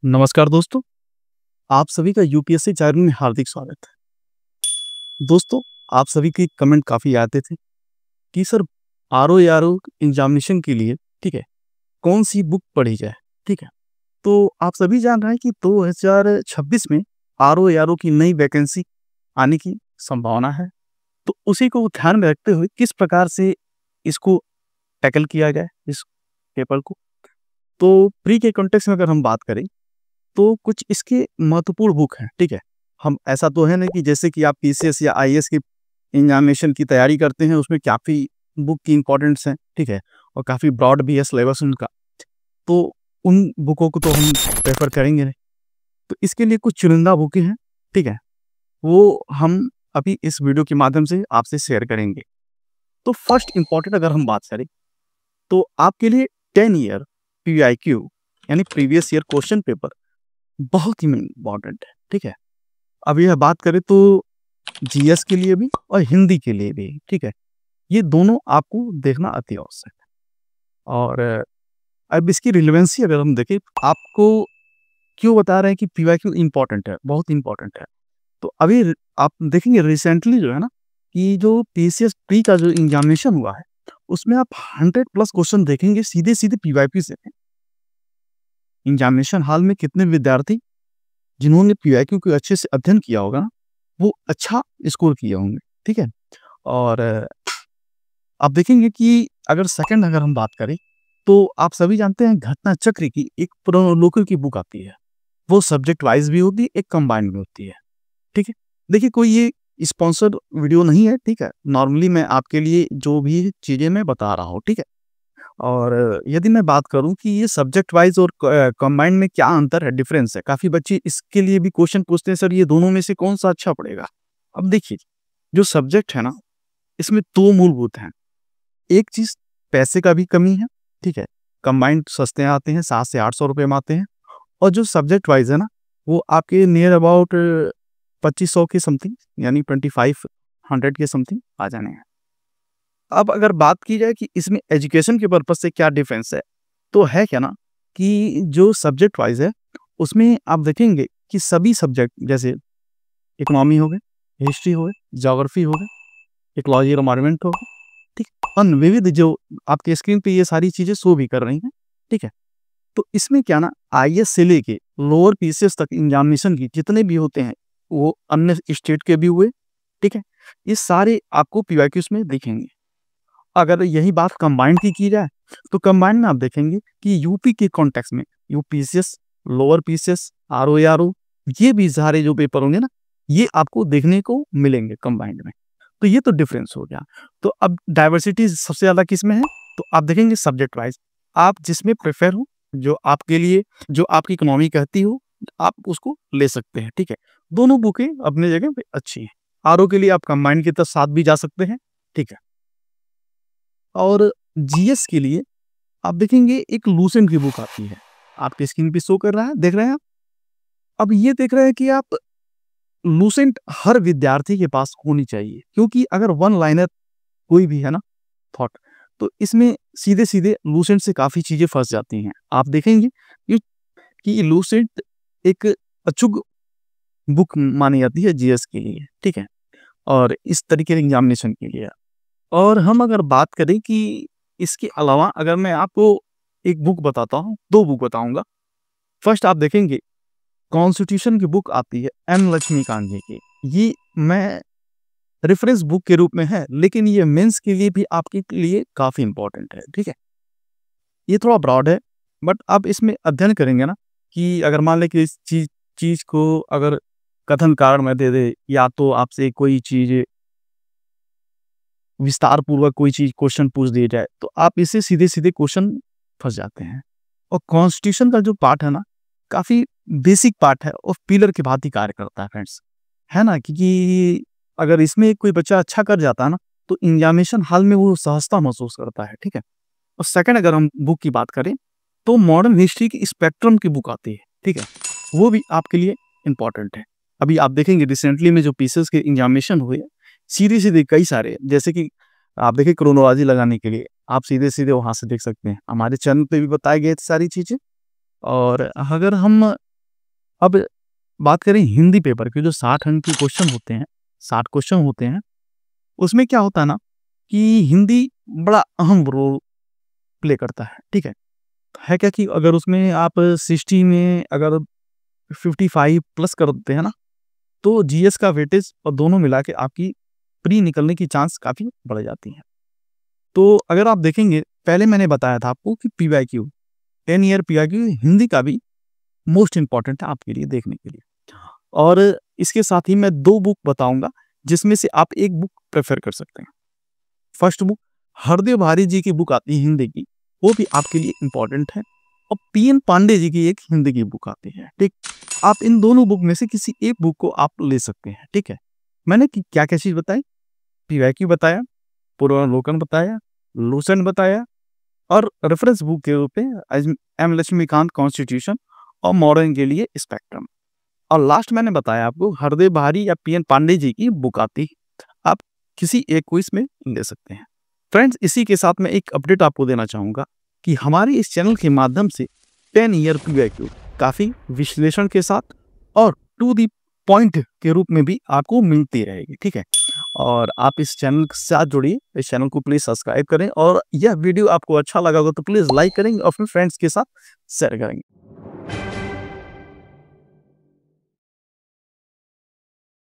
नमस्कार दोस्तों, आप सभी का यूपीएससी चैनल में हार्दिक स्वागत है। दोस्तों, आप सभी के कमेंट काफ़ी आते थे कि सर आरओ एग्जामिनेशन के लिए, ठीक है, कौन सी बुक पढ़ी जाए, ठीक है। तो आप सभी जान रहे हैं कि 2026 में आरओ की नई वैकेंसी आने की संभावना है। तो उसी को ध्यान में रखते हुए किस प्रकार से इसको टैकल किया जाए, इस पेपर को। तो प्री के कॉन्टेक्स्ट में अगर हम बात करें तो कुछ इसके महत्वपूर्ण बुक हैं, ठीक है। हम ऐसा तो है नहीं कि जैसे कि आप पीसीएस या आईएएस की एग्जामिनेशन की तैयारी करते हैं, उसमें काफ़ी बुक की इंपॉर्टेंट्स हैं, ठीक है, और काफ़ी ब्रॉड भी है सिलेबस उनका। तो उन बुकों को तो हम प्रेफर करेंगे नहीं। तो इसके लिए कुछ चुनिंदा बुकें हैं, ठीक है, वो हम अभी इस वीडियो के माध्यम से आपसे शेयर करेंगे। तो फर्स्ट इंपॉर्टेंट अगर हम बात करें तो आपके लिए 10 ईयर पीआईक्यू यानी प्रीवियस ईयर क्वेश्चन पेपर बहुत ही इम्पॉर्टेंट है, ठीक है। अब यह बात करें तो जीएस के लिए भी और हिंदी के लिए भी, ठीक है, ये दोनों आपको देखना अति आवश्यक है। और अब इसकी रिलेवेंसी अगर हम देखें, आपको क्यों बता रहे हैं कि पीवाईक्यू इंपॉर्टेंट है, बहुत इंपॉर्टेंट है। तो अभी आप देखेंगे रिसेंटली जो है ना, कि जो पीसीएस प्री का जो एग्जामिनेशन हुआ है, उसमें आप 100+ क्वेश्चन देखेंगे सीधे सीधे पीवाईक्यू से। एग्जामिनेशन हॉल में कितने विद्यार्थी जिन्होंने पीवाईक्यू को अच्छे से अध्ययन किया होगा, वो अच्छा स्कोर किए होंगे, ठीक है। और आप देखेंगे कि अगर हम बात करें तो आप सभी जानते हैं घटना चक्र की एक प्रोलोकल की बुक आती है। वो सब्जेक्ट वाइज भी होती है, एक कंबाइंड भी होती है, ठीक है। देखिए, कोई ये स्पॉन्सर्ड वीडियो नहीं है, ठीक है। नॉर्मली मैं आपके लिए जो भी चीज़ें मैं बता रहा हूँ, ठीक है। और यदि मैं बात करूं कि ये सब्जेक्ट वाइज और कंबाइंड में क्या अंतर है, डिफरेंस है, काफ़ी बच्चे इसके लिए भी क्वेश्चन पूछते हैं, सर ये दोनों में से कौन सा अच्छा पड़ेगा। अब देखिए, जो सब्जेक्ट है ना, इसमें दो मूलभूत हैं। एक चीज़ पैसे का भी कमी है, ठीक है। कंबाइंड सस्ते आते हैं, 700 से 800 रुपये में आते हैं। और जो सब्जेक्ट वाइज है ना, वो आपके नियर अबाउट 2500 के समथिंग, यानी 2500 के समथिंग आ जाने हैं। अब अगर बात की जाए कि इसमें एजुकेशन के पर्पज से क्या डिफरेंस है, तो है क्या ना, कि जो सब्जेक्ट वाइज है उसमें आप देखेंगे कि सभी सब्जेक्ट जैसे इकोनॉमी हो गए, हिस्ट्री हो गए, ज्योग्राफी हो गए, इकोलॉजी और एनवायरनमेंट हो गए, ठीक, और विविध जो आपके स्क्रीन पे ये सारी चीजें शो भी कर रही हैं, ठीक है। तो इसमें क्या ना, आईएएस से लेके लोअर पीसीएस तक एग्जामिनेशन की जितने भी होते हैं, वो अन्य स्टेट के भी हुए, ठीक है, ये सारे आपको पीवाईक्यूज में दिखेंगे। अगर यही बात कंबाइंड की जाए तो कंबाइंड में आप देखेंगे कि यूपी के कॉन्टेक्स्ट में यूपीसीएस, लोअर पीसीएस, आरओ ये भी सारे जो पेपर होंगे ना, ये आपको देखने को मिलेंगे कंबाइंड में। तो ये तो डिफरेंस हो गया। तो अब डाइवर्सिटी सबसे ज्यादा किस में है, तो आप देखेंगे सब्जेक्ट वाइज आप जिसमें प्रेफर हो, जो आपके लिए, जो आपकी इकोनॉमी कहती हो, आप उसको ले सकते हैं, ठीक है। दोनों बुकें अपने जगह पे अच्छी हैं। आरओ के लिए आप कंबाइंड के साथ भी जा सकते हैं, ठीक है। और जीएस के लिए आप देखेंगे एक लूसेंट की बुक आती है, आपके स्क्रीन पे शो कर रहा है, देख रहे हैं आप। अब ये देख रहे हैं कि आप लूसेंट हर विद्यार्थी के पास होनी चाहिए, क्योंकि अगर वन लाइनर कोई भी है ना थॉट, तो इसमें सीधे सीधे लूसेंट से काफी चीजें फंस जाती हैं। आप देखेंगे कि लूसेंट एक अचूक बुक मानी जाती है जीएस के लिए, ठीक है, और इस तरीके के एग्जामिनेशन के लिए। और हम अगर बात करें कि इसके अलावा अगर मैं आपको एक बुक बताता हूँ, दो बुक बताऊंगा। फर्स्ट आप देखेंगे कॉन्स्टिट्यूशन की बुक आती है एम लक्ष्मीकांत जी की। ये मैं रेफरेंस बुक के रूप में है, लेकिन ये मेंस के लिए भी आपके लिए काफी इंपॉर्टेंट है, ठीक है। ये थोड़ा ब्रॉड है, बट आप इसमें अध्ययन करेंगे ना, कि अगर मान लें कि इस चीज को अगर कथन कारण में दे दे, या तो आपसे कोई चीज विस्तार पूर्वक कोई चीज क्वेश्चन पूछ दिया जाए, तो आप इससे सीधे सीधे क्वेश्चन फंस जाते हैं। और कॉन्स्टिट्यूशन का जो पार्ट है ना, काफी बेसिक पार्ट है और पिलर के भांति कार्य करता है फ्रेंड्स, है ना। क्योंकि अगर इसमें कोई बच्चा अच्छा कर जाता है ना, तो एग्जामिनेशन हॉल में वो सहजता महसूस करता है, ठीक है। और सेकंड अगर हम बुक की बात करें तो मॉडर्न हिस्ट्री की स्पेक्ट्रम की बुक आती है, ठीक है, वो भी आपके लिए इंपॉर्टेंट है। अभी आप देखेंगे रिसेंटली में जो पीसेस के एग्जामिनेशन हुए, सीधे सीधे कई सारे, जैसे कि आप देखिए क्रोनोलॉजी लगाने के लिए आप सीधे-सीधे वहाँ से देख सकते हैं। हमारे चैनल पे भी बताई गई सारी चीज़ें। और अगर हम अब बात करें हिंदी पेपर के जो 60 अंक के क्वेश्चन होते हैं, 60 क्वेश्चन होते हैं, उसमें क्या होता है ना कि हिंदी बड़ा अहम रोल प्ले करता है, ठीक है? है क्या कि अगर उसमें आप 60 में अगर 55 प्लस कर देते हैं ना, तो जीएस का वेटेज और दोनों मिला के आपकी प्री निकलने की चांस काफ़ी बढ़ जाती हैं। तो अगर आप देखेंगे, पहले मैंने बताया था आपको कि पीवाईक्यू 10 ईयर पीवाईक्यू हिंदी का भी मोस्ट इम्पोर्टेंट है आपके लिए देखने के लिए। और इसके साथ ही मैं 2 बुक बताऊँगा, जिसमें से आप 1 बुक प्रेफ़र कर सकते हैं। फर्स्ट बुक हरदेव भारी जी की बुक आती है हिंदी की, वो भी आपके लिए इम्पोर्टेंट है। और पीएन पांडे जी की एक हिंदी की बुक आती है, ठीक? आप इन दोनों बुक में से किसी एक बुक को आप ले सकते हैं, ठीक है? मैंने कि क्या-क्या चीज़ बताई? पीवाईक्यू बताया, पूर्वावलोकन बताया, लूसेंट बताया और रेफरेंस बुक के रूप में एम लक्ष्मीकांत कॉन्स्टिट्यूशन और मॉडर्न के लिए स्पेक्ट्रम। और लास्ट मैंने बताया आपको हरदेव भारी या पीएन पांडे जी की बुक आती है। आप किसी एक को इसमें ले सकते हैं। फ्रेंड्स, इसी के साथ मैं एक अपडेट आपको देना चाहूँगा कि हमारे इस चैनल के माध्यम से 10 ईयर पीवाईक्यू काफ़ी विश्लेषण के साथ और टू द पॉइंट के रूप में भी आपको मिलती रहेगी, ठीक है? और आप इस चैनल के साथ जुड़िए, इस चैनल को प्लीज़ सब्सक्राइब करें और यह वीडियो आपको अच्छा लगा होगा तो प्लीज़ लाइक करेंगे और अपने फ्रेंड्स के साथ शेयर करेंगे।